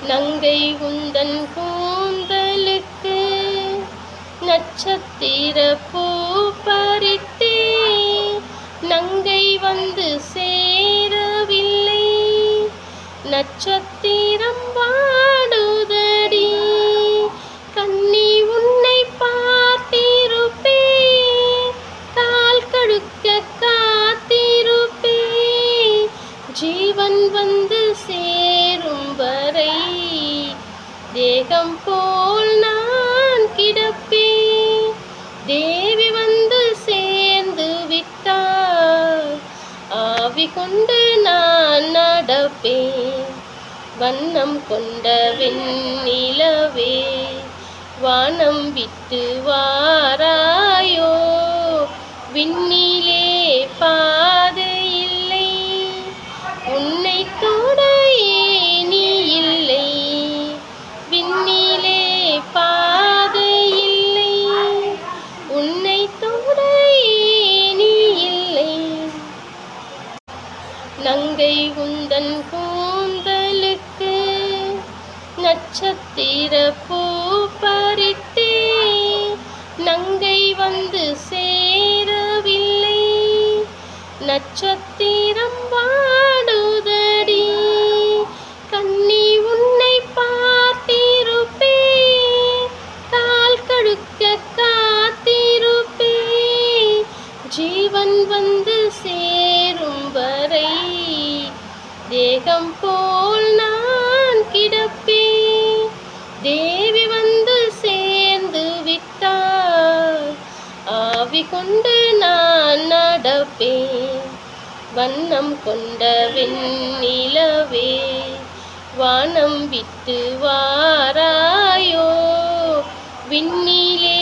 நங்கை உந்தன் கூந்தலுக்கு நட்சத்திர பூ பறித்தே நங்கை வந்து சேரவில்லை நட்சத்திரம் வாடுதடி கண்ணி உன்னை பார்த்திருப்பே கால் கடுக்க காத்திருப்பே ஜீவன் வந்து சேரும் வரை தேகம் போல் நான் கிடப்பேன் தேவி வந்து சேர்ந்து விட்டால் ஆவி கொண்டு நான் நடப்பேன் வண்ணம் கொண்ட வெண்ணிலவே வானம் விட்டு வாராயோ விண்ணிலே பாதை இல்லை உன்னை தொட நீ இல்லை விண்ணிலே பாதை இல்லை உன்னை தொட நீ இல்லை நங்கை உந்தன் கூந்தலுக்கு நட்சத்திர பூ பறித்தே நங்கை வந்து சேரவில்லை நட்சத்திரம் வாடுதடி கண்ணி உன்னை பார்த்திருப்பே கால் கடுக்க காத்திருப்பே ஜீவன் வந்து சேரும் வரை தேகம் போல் நான் கிடப்பேன் தேவி வந்து சேர்ந்து விட்டால் ஆவி கொண்டு நான் நடப்பேன் வண்ணம் கொண்ட வெண்ணிலவே வானம் விட்டு வாராயோ விண்ணிலே